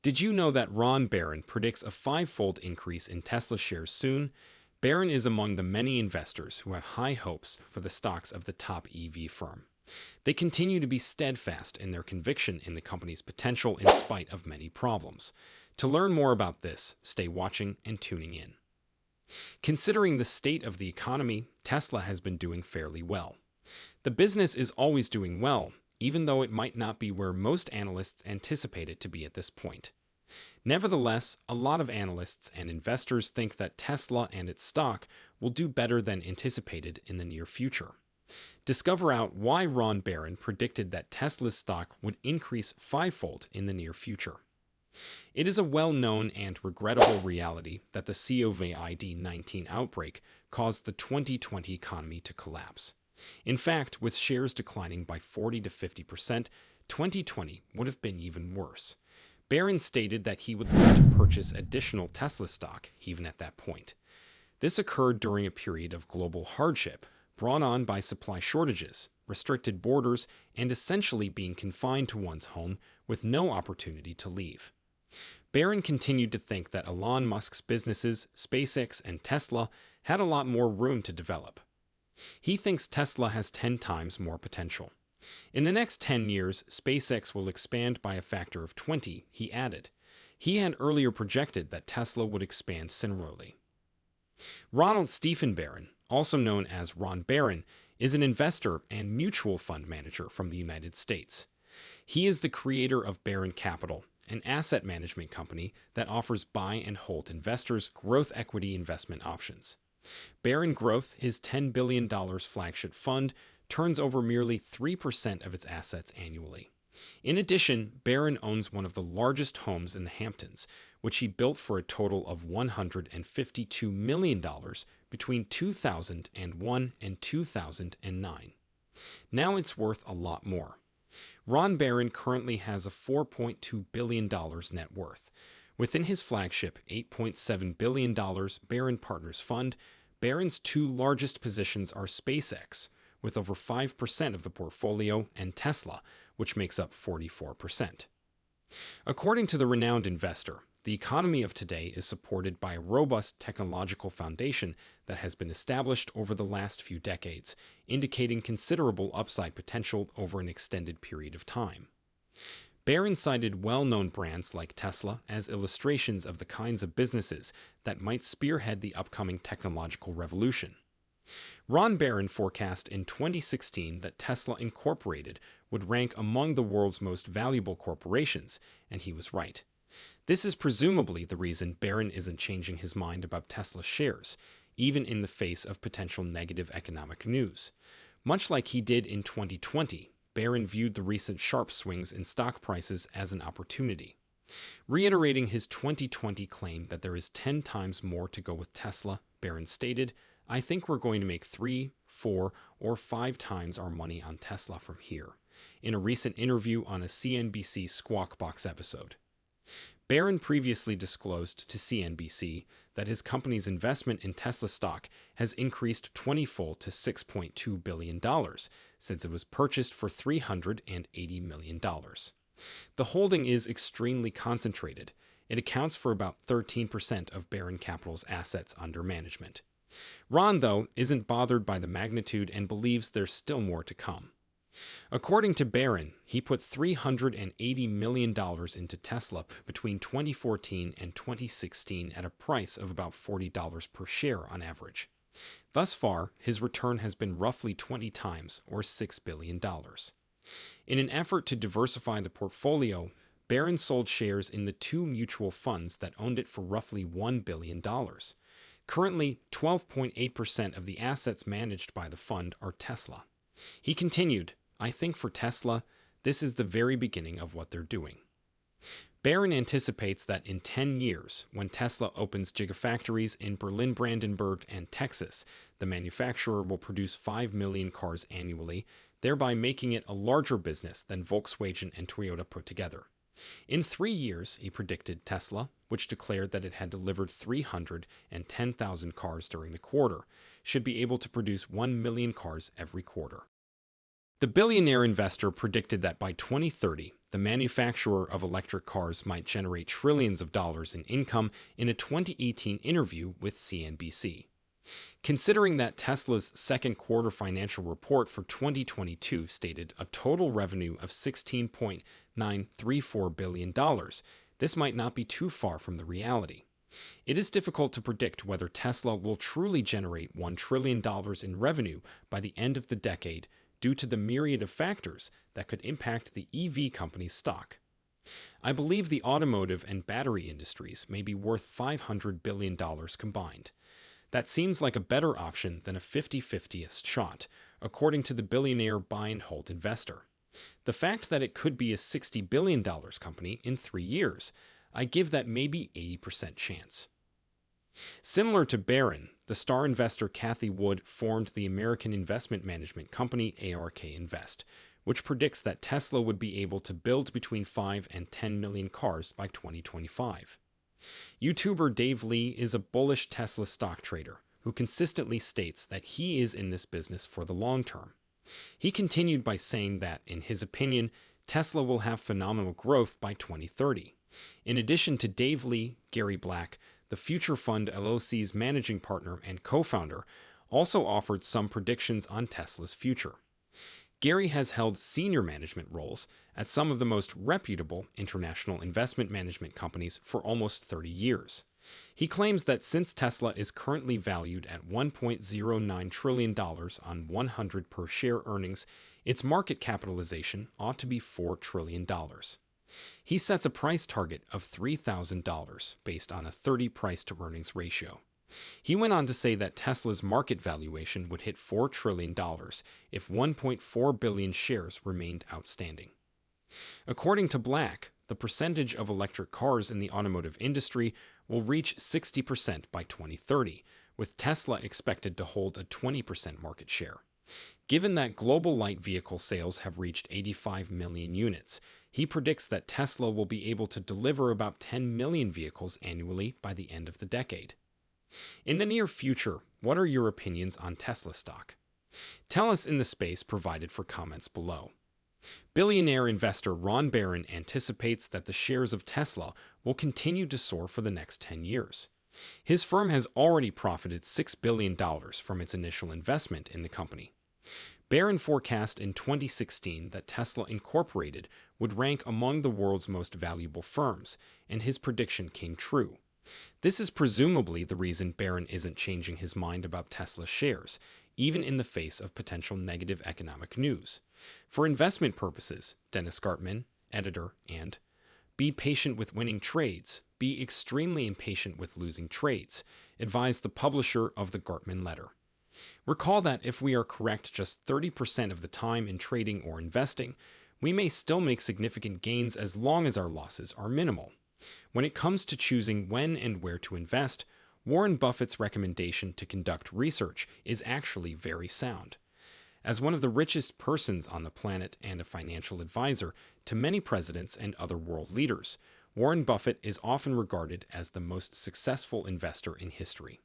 Did you know that Ron Barron predicts a five-fold increase in Tesla shares soon? Barron is among the many investors who have high hopes for the stocks of the top EV firm. They continue to be steadfast in their conviction in the company's potential in spite of many problems. To learn more about this, stay watching and tuning in. Considering the state of the economy, Tesla has been doing fairly well. The business is always doing well, even though it might not be where most analysts anticipate it to be at this point. Nevertheless, a lot of analysts and investors think that Tesla and its stock will do better than anticipated in the near future. Discover out why Ron Barron predicted that Tesla's stock would increase fivefold in the near future. It is a well-known and regrettable reality that the COVID-19 outbreak caused the 2020 economy to collapse. In fact, with shares declining by 40 to 50%, 2020 would have been even worse. Barron stated that he would like to purchase additional Tesla stock even at that point. This occurred during a period of global hardship brought on by supply shortages, restricted borders, and essentially being confined to one's home with no opportunity to leave. Barron continued to think that Elon Musk's businesses, SpaceX and Tesla, had a lot more room to develop. He thinks Tesla has 10 times more potential. In the next 10 years, SpaceX will expand by a factor of 20, he added. He had earlier projected that Tesla would expand similarly. Ronald Stephen Barron, also known as Ron Barron, is an investor and mutual fund manager from the United States. He is the creator of Barron Capital, an asset management company that offers buy and hold investors growth equity investment options. Barron Growth, his $10 billion flagship fund, turns over merely 3% of its assets annually. In addition, Barron owns one of the largest homes in the Hamptons, which he built for a total of $152 million between 2001 and 2009. Now it's worth a lot more. Ron Barron currently has a $4.2 billion net worth. Within his flagship $8.7 billion Barron Partners Fund, Barron's two largest positions are SpaceX, with over 5% of the portfolio, and Tesla, which makes up 44%. According to the renowned investor, the economy of today is supported by a robust technological foundation that has been established over the last few decades, indicating considerable upside potential over an extended period of time. Barron cited well-known brands like Tesla as illustrations of the kinds of businesses that might spearhead the upcoming technological revolution. Ron Barron forecast in 2016 that Tesla Incorporated would rank among the world's most valuable corporations, and he was right. This is presumably the reason Barron isn't changing his mind about Tesla shares, even in the face of potential negative economic news. Much like he did in 2020, Barron viewed the recent sharp swings in stock prices as an opportunity. Reiterating his 2020 claim that there is 10 times more to go with Tesla, Barron stated, "I think we're going to make 3, 4, or 5 times our money on Tesla from here," in a recent interview on a CNBC Squawk Box episode. Barron previously disclosed to CNBC that his company's investment in Tesla stock has increased 20-fold to $6.2 billion since it was purchased for $380 million. The holding is extremely concentrated. It accounts for about 13% of Barron Capital's assets under management. Ron, though, isn't bothered by the magnitude and believes there's still more to come. According to Barron, he put $380 million into Tesla between 2014 and 2016 at a price of about $40 per share on average. Thus far, his return has been roughly 20 times, or $6 billion. In an effort to diversify the portfolio, Barron sold shares in the two mutual funds that owned it for roughly $1 billion. Currently, 12.8% of the assets managed by the fund are Tesla. He continued, "I think for Tesla, this is the very beginning of what they're doing." Barron anticipates that in 10 years, when Tesla opens gigafactories in Berlin-Brandenburg and Texas, the manufacturer will produce 5 million cars annually, thereby making it a larger business than Volkswagen and Toyota put together. In 3 years, he predicted Tesla, which declared that it had delivered 310,000 cars during the quarter, should be able to produce 1 million cars every quarter. The billionaire investor predicted that by 2030, the manufacturer of electric cars might generate trillions of dollars in income in a 2018 interview with CNBC. Considering that Tesla's second quarter financial report for 2022 stated a total revenue of $16.934 billion, this might not be too far from the reality. It is difficult to predict whether Tesla will truly generate $1 trillion in revenue by the end of the decade due to the myriad of factors that could impact the EV company's stock. I believe the automotive and battery industries may be worth $500 billion combined. That seems like a better option than a 50-50th shot, according to the billionaire buy and hold investor. The fact that it could be a $60 billion company in 3 years, I give that maybe 80% chance. Similar to Barron, the star investor Cathie Wood formed the American investment management company ARK Invest, which predicts that Tesla would be able to build between 5 and 10 million cars by 2025. YouTuber Dave Lee is a bullish Tesla stock trader who consistently states that he is in this business for the long term. He continued by saying that, in his opinion, Tesla will have phenomenal growth by 2030. In addition to Dave Lee, Gary Black, the Future Fund LLC's managing partner and co-founder, also offered some predictions on Tesla's future. Gary has held senior management roles at some of the most reputable international investment management companies for almost 30 years. He claims that since Tesla is currently valued at $1.09 trillion on 100 per share earnings, its market capitalization ought to be $4 trillion. He sets a price target of $3,000 based on a 30 price-to-earnings ratio. He went on to say that Tesla's market valuation would hit $4 trillion if 1.4 billion shares remained outstanding. According to Black, the percentage of electric cars in the automotive industry will reach 60% by 2030, with Tesla expected to hold a 20% market share. Given that global light vehicle sales have reached 85 million units, he predicts that Tesla will be able to deliver about 10 million vehicles annually by the end of the decade. In the near future, what are your opinions on Tesla stock? Tell us in the space provided for comments below. Billionaire investor Ron Barron anticipates that the shares of Tesla will continue to soar for the next 10 years. His firm has already profited $6 billion from its initial investment in the company. Barron forecast in 2016 that Tesla Incorporated would rank among the world's most valuable firms, and his prediction came true. This is presumably the reason Barron isn't changing his mind about Tesla shares, even in the face of potential negative economic news. For investment purposes, Dennis Gartman, editor, and Be Patient with Winning Trades, Be Extremely Impatient with Losing Trades, advised the publisher of the Gartman letter. Recall that if we are correct just 30% of the time in trading or investing, we may still make significant gains as long as our losses are minimal. When it comes to choosing when and where to invest, Warren Buffett's recommendation to conduct research is actually very sound. As one of the richest persons on the planet and a financial advisor to many presidents and other world leaders, Warren Buffett is often regarded as the most successful investor in history.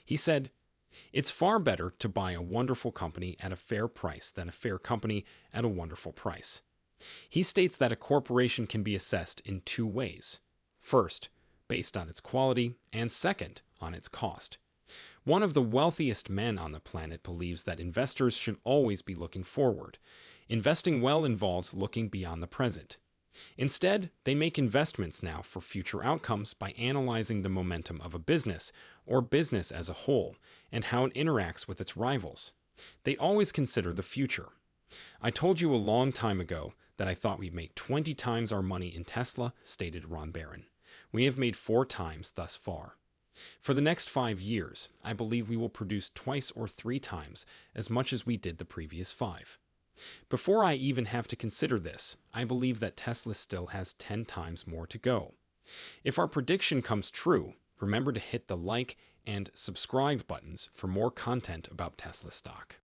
He said, "It's far better to buy a wonderful company at a fair price than a fair company at a wonderful price." He states that a corporation can be assessed in two ways. First, based on its quality, and second, on its cost. One of the wealthiest men on the planet believes that investors should always be looking forward. Investing well involves looking beyond the present. Instead, they make investments now for future outcomes by analyzing the momentum of a business, or business as a whole, and how it interacts with its rivals. They always consider the future. I told you a long time ago that I thought we'd make 20 times our money in Tesla, stated Ron Barron. We have made 4 times thus far. For the next 5 years, I believe we will produce twice or 3 times as much as we did the previous 5. Before I even have to consider this, I believe that Tesla still has 10 times more to go. If our prediction comes true, remember to hit the like and subscribe buttons for more content about Tesla stock.